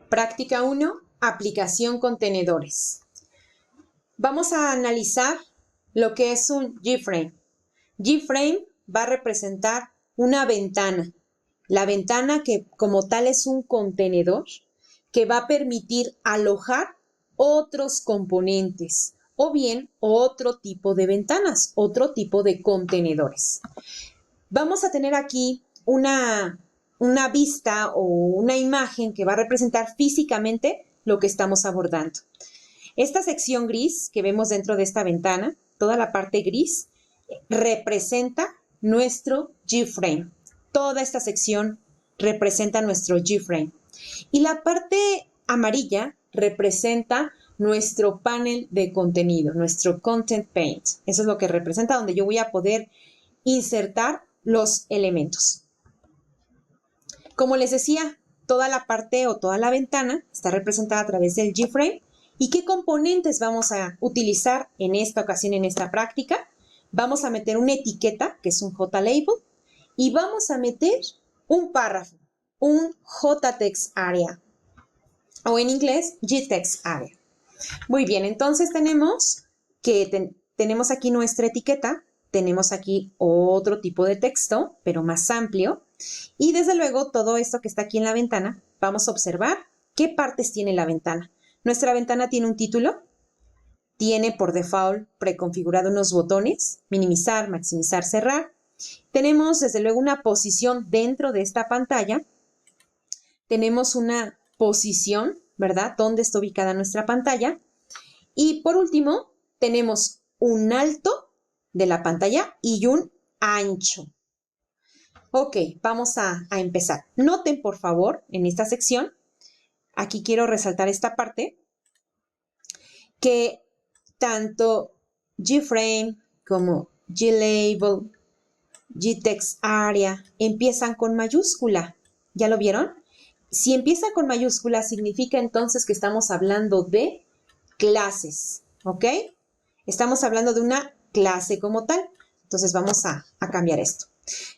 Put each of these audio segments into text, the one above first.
Práctica 1, aplicación contenedores. Vamos a analizar lo que es un G-frame. G-frame va a representar una ventana. La ventana que como tal es un contenedor que va a permitir alojar otros componentes o bien otro tipo de ventanas, otro tipo de contenedores. Vamos a tener aquí una vista o una imagen que va a representar físicamente lo que estamos abordando. Esta sección gris que vemos dentro de esta ventana, toda la parte gris, representa nuestro G-frame. Toda esta sección representa nuestro G-frame. Y la parte amarilla representa nuestro panel de contenido, nuestro Content Paint. Eso es lo que representa, donde yo voy a poder insertar los elementos. Como les decía, toda la parte o toda la ventana está representada a través del G-frame. ¿Y qué componentes vamos a utilizar en esta ocasión, en esta práctica? Vamos a meter una etiqueta, que es un J-label, y vamos a meter un párrafo, un J-text area, o en inglés, G-text area. Muy bien, entonces tenemos que tenemos aquí nuestra etiqueta, tenemos aquí otro tipo de texto, pero más amplio, y desde luego todo esto que está aquí en la ventana, vamos a observar qué partes tiene la ventana. Nuestra ventana tiene un título, tiene por default preconfigurado unos botones, minimizar, maximizar, cerrar. Tenemos desde luego una posición dentro de esta pantalla, tenemos una posición, ¿verdad? ¿Dónde está ubicada nuestra pantalla? Y por último, tenemos un alto de la pantalla y un ancho. Ok, vamos a empezar. Noten, por favor, en esta sección, aquí quiero resaltar esta parte, que tanto G-frame como G-label, G-text area empiezan con mayúscula. ¿Ya lo vieron? Si empieza con mayúscula, significa entonces que estamos hablando de clases, ¿ok? Estamos hablando de una clase como tal. Entonces vamos a cambiar esto.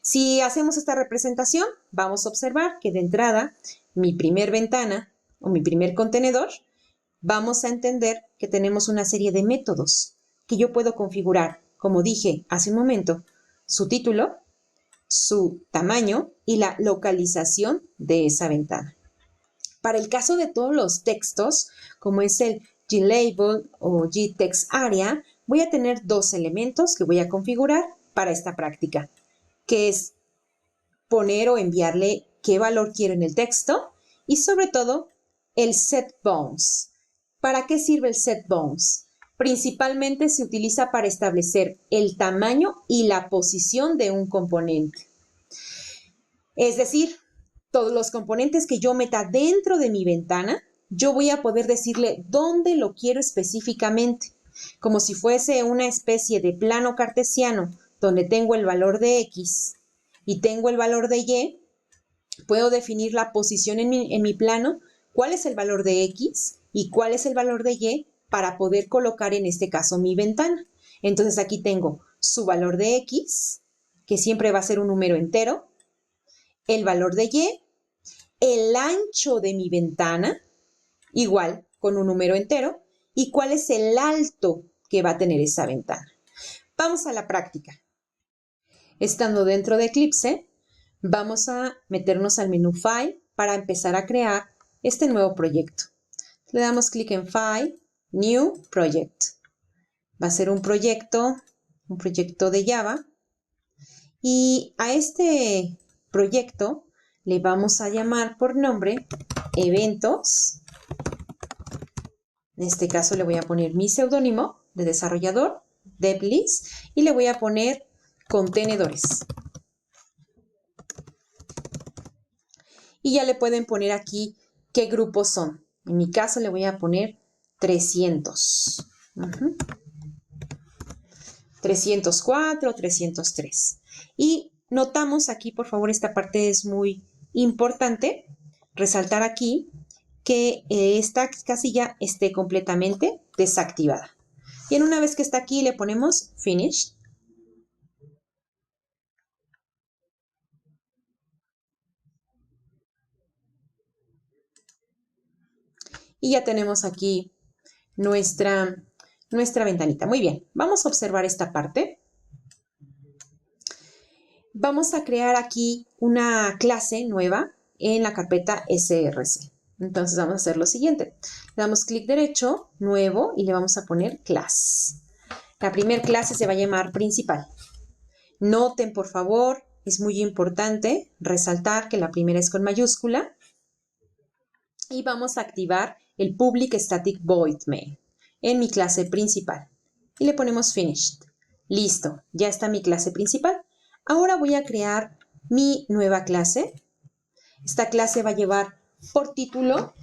Si hacemos esta representación, vamos a observar que de entrada, mi primer ventana o mi primer contenedor, vamos a entender que tenemos una serie de métodos que yo puedo configurar, como dije hace un momento, su título, su tamaño y la localización de esa ventana. Para el caso de todos los textos, como es el G-label o G-text area, voy a tener dos elementos que voy a configurar para esta práctica, que es poner o enviarle qué valor quiero en el texto y sobre todo el set bounds. ¿Para qué sirve el set bounds? Principalmente se utiliza para establecer el tamaño y la posición de un componente. Es decir, todos los componentes que yo meta dentro de mi ventana, yo voy a poder decirle dónde lo quiero específicamente, como si fuese una especie de plano cartesiano donde tengo el valor de X y tengo el valor de Y. Puedo definir la posición en mi plano, cuál es el valor de X y cuál es el valor de Y para poder colocar en este caso mi ventana. Entonces aquí tengo su valor de X, que siempre va a ser un número entero, el valor de Y, el ancho de mi ventana, igual con un número entero, y cuál es el alto que va a tener esa ventana. Vamos a la práctica. Estando dentro de Eclipse, vamos a meternos al menú File para empezar a crear este nuevo proyecto. Le damos clic en File, New Project. Va a ser un proyecto de Java. Y a este proyecto le vamos a llamar por nombre Eventos. En este caso le voy a poner mi seudónimo de desarrollador, DevList, y le voy a poner contenedores. Y ya le pueden poner aquí qué grupos son. En mi caso le voy a poner 300. 304, 303. Y notamos aquí, por favor, esta parte es muy importante, resaltar aquí que esta casilla esté completamente desactivada. Y en una vez que está aquí le ponemos Finish. Y ya tenemos aquí nuestra ventanita. Muy bien, vamos a observar esta parte. Vamos a crear aquí una clase nueva en la carpeta src. Entonces vamos a hacer lo siguiente. Le damos clic derecho, nuevo, y le vamos a poner class. La primera clase se va a llamar principal. Noten, por favor, es muy importante resaltar que la primera es con mayúscula. Y vamos a activar el public static void main en mi clase principal. Y le ponemos finished. Listo, ya está mi clase principal. Ahora voy a crear mi nueva clase. Esta clase va a llevar por título,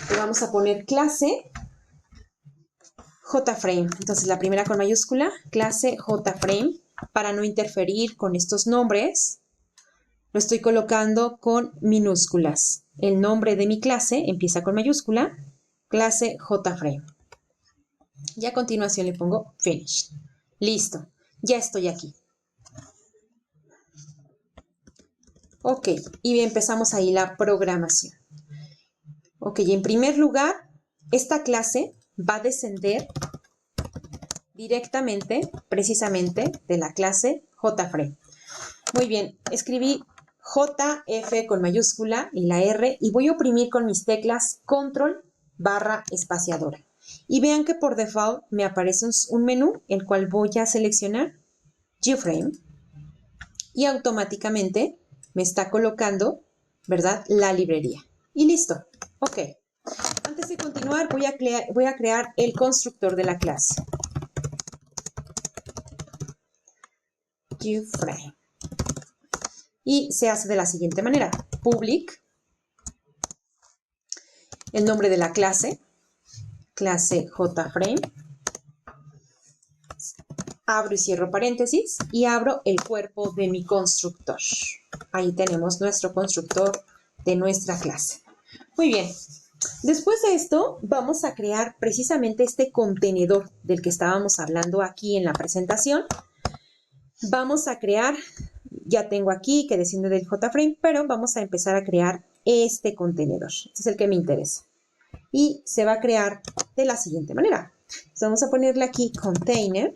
le vamos a poner clase JFrame. Entonces la primera con mayúscula, clase JFrame, para no interferir con estos nombres. Lo estoy colocando con minúsculas. El nombre de mi clase empieza con mayúscula, clase JFrame. Y a continuación le pongo Finish. Listo, ya estoy aquí. Ok, y empezamos ahí la programación. Ok, en primer lugar, esta clase va a descender directamente, precisamente, de la clase JFrame. Muy bien, escribí JF con mayúscula y la R y voy a oprimir con mis teclas control barra espaciadora. Y vean que por default me aparece un menú, el cual voy a seleccionar JFrame y automáticamente me está colocando, ¿verdad?, la librería. Y listo. Ok. Antes de continuar, voy a crear el constructor de la clase. JFrame. Y se hace de la siguiente manera. Public, el nombre de la clase, clase JFrame, abro y cierro paréntesis y abro el cuerpo de mi constructor. Ahí tenemos nuestro constructor de nuestra clase. Muy bien, después de esto vamos a crear precisamente este contenedor del que estábamos hablando aquí en la presentación. Vamos a crear, ya tengo aquí que desciende del JFrame, pero vamos a empezar a crear este contenedor. Este es el que me interesa. Y se va a crear de la siguiente manera. Entonces vamos a ponerle aquí container,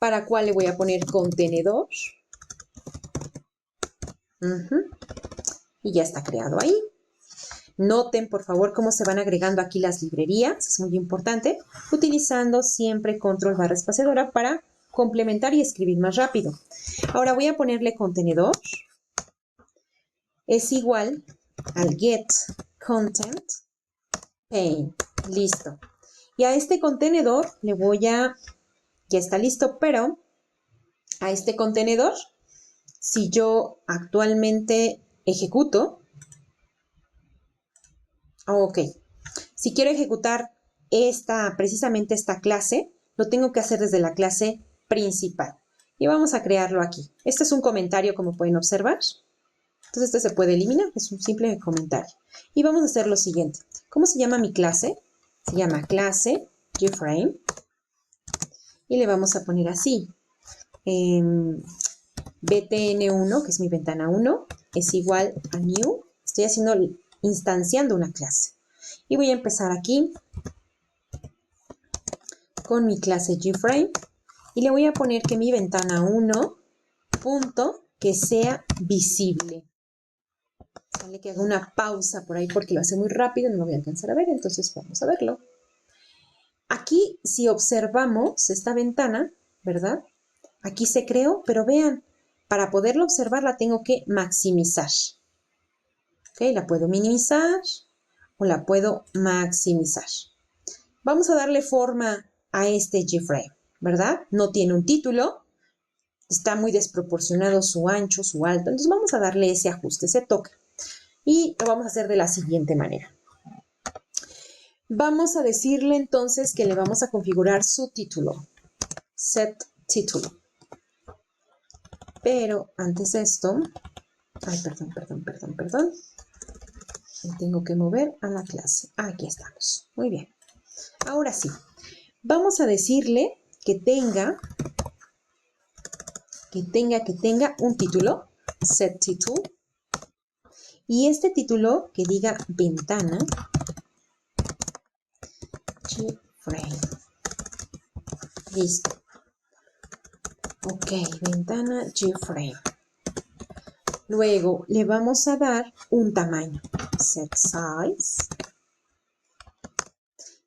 para cuál le voy a poner contenedor. Y ya está creado ahí. Noten, por favor, cómo se van agregando aquí las librerías. Es muy importante. Utilizando siempre control barra espaciadora para complementar y escribir más rápido. Ahora voy a ponerle contenedor. Es igual al get content pane. Listo. Y a este contenedor le voy a... Ya está listo, pero a este contenedor, si yo actualmente ejecuto, ok, si quiero ejecutar precisamente esta clase, lo tengo que hacer desde la clase principal. Y vamos a crearlo aquí. Este es un comentario, como pueden observar. Entonces, este se puede eliminar, es un simple comentario. Y vamos a hacer lo siguiente. ¿Cómo se llama mi clase? Se llama clase JFrame. Y le vamos a poner así. btn1, que es mi ventana 1, es igual a new. Estoy instanciando una clase. Y voy a empezar aquí con mi clase JFrame. Y le voy a poner que mi ventana 1, punto, que sea visible. Sale que haga una pausa por ahí porque lo hace muy rápido, no lo voy a alcanzar a ver, entonces vamos a verlo. Aquí, si observamos esta ventana, ¿verdad? Aquí se creó, pero vean, para poderla observar la tengo que maximizar. ¿Ok? La puedo minimizar o la puedo maximizar. Vamos a darle forma a este JFrame, ¿verdad? No tiene un título, está muy desproporcionado su ancho, su alto, entonces vamos a darle ese ajuste, ese toque. Y lo vamos a hacer de la siguiente manera. Vamos a decirle entonces que le vamos a configurar su título. Set título. Pero antes de esto... Ay, perdón. Me tengo que mover a la clase. Aquí estamos. Muy bien. Ahora sí. Vamos a decirle que tenga un título. Set title. Y este título que diga ventana G-frame. Listo. Ok, ventana G-frame. Luego le vamos a dar un tamaño. Set size.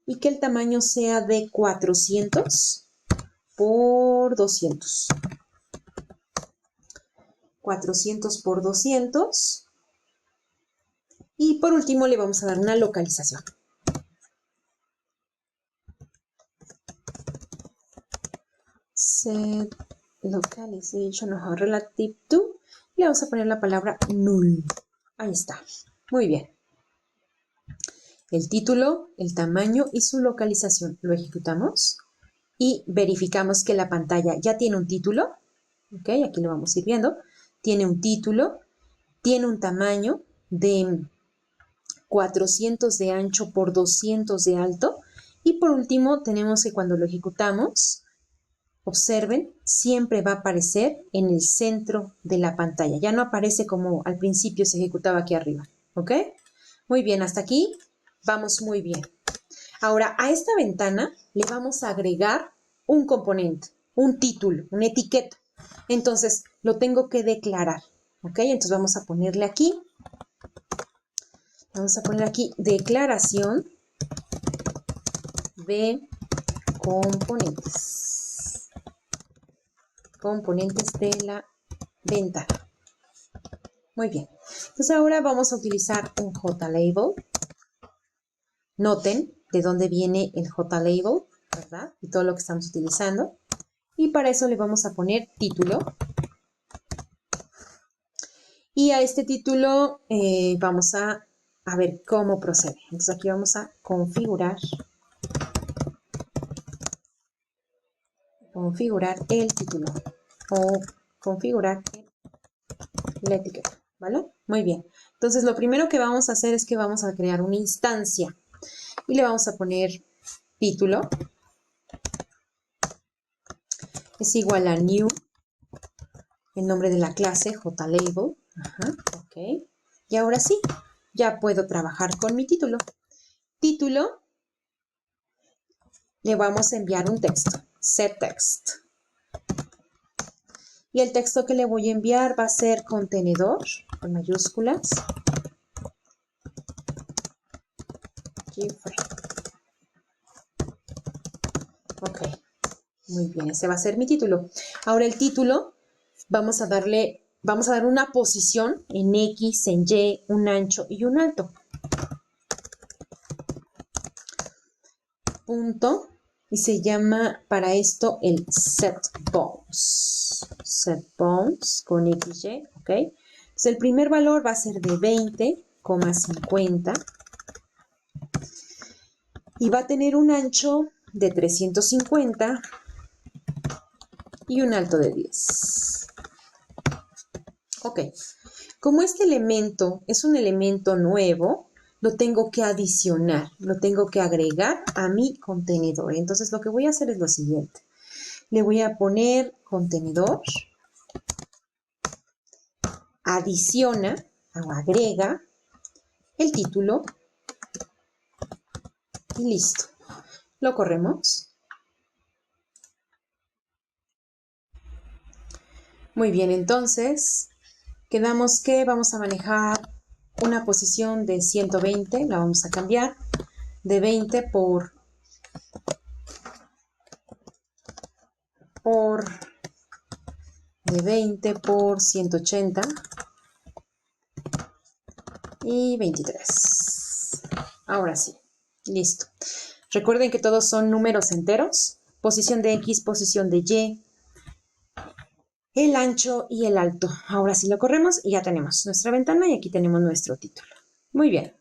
Y que el tamaño sea de 400 por 200. 400 por 200. Y por último le vamos a dar una localización. Set localization of relative to. Le vamos a poner la palabra null. Ahí está. Muy bien. El título, el tamaño y su localización. Lo ejecutamos y verificamos que la pantalla ya tiene un título. Ok, aquí lo vamos a ir viendo. Tiene un título, tiene un tamaño de 400 de ancho por 200 de alto. Y por último, tenemos que cuando lo ejecutamos, observen, siempre va a aparecer en el centro de la pantalla. Ya no aparece como al principio se ejecutaba aquí arriba. ¿Ok? Muy bien, hasta aquí vamos muy bien. Ahora, a esta ventana le vamos a agregar un componente, un título, una etiqueta. Entonces, lo tengo que declarar. ¿Ok? Entonces, vamos a ponerle aquí. Vamos a poner aquí declaración de componentes. Componentes de la ventana. Muy bien. Entonces ahora vamos a utilizar un JLabel. Noten de dónde viene el JLabel, ¿verdad? Y todo lo que estamos utilizando. Y para eso le vamos a poner título. Y a este título vamos a ver cómo procede. Entonces aquí vamos a configurar el título o configurar la etiqueta, ¿vale? Muy bien. Entonces lo primero que vamos a hacer es que vamos a crear una instancia y le vamos a poner título es igual a new, el nombre de la clase, JLabel. Ajá, ok. Y ahora sí, ya puedo trabajar con mi título. Título, le vamos a enviar un texto, set text. Y el texto que le voy a enviar va a ser contenedor, con mayúsculas. Ok, muy bien, ese va a ser mi título. Ahora el título, vamos a dar una posición en X, en Y, un ancho y un alto. Punto. Y se llama para esto el setBounds. SetBounds con XY, ¿ok? Entonces el primer valor va a ser de 20,50 y va a tener un ancho de 350 y un alto de 10. Ok, como este elemento es un elemento nuevo, lo tengo que adicionar, lo tengo que agregar a mi contenedor. Entonces lo que voy a hacer es lo siguiente. Le voy a poner contenedor, adiciona o agrega el título y listo. Lo corremos. Muy bien, entonces quedamos que vamos a manejar una posición de 120, la vamos a cambiar de 20 por de 20 por 180 y 23. Ahora sí, listo. Recuerden que todos son números enteros. Posición de X, posición de Y, el ancho y el alto. Ahora sí lo corremos y ya tenemos nuestra ventana y aquí tenemos nuestro título. Muy bien.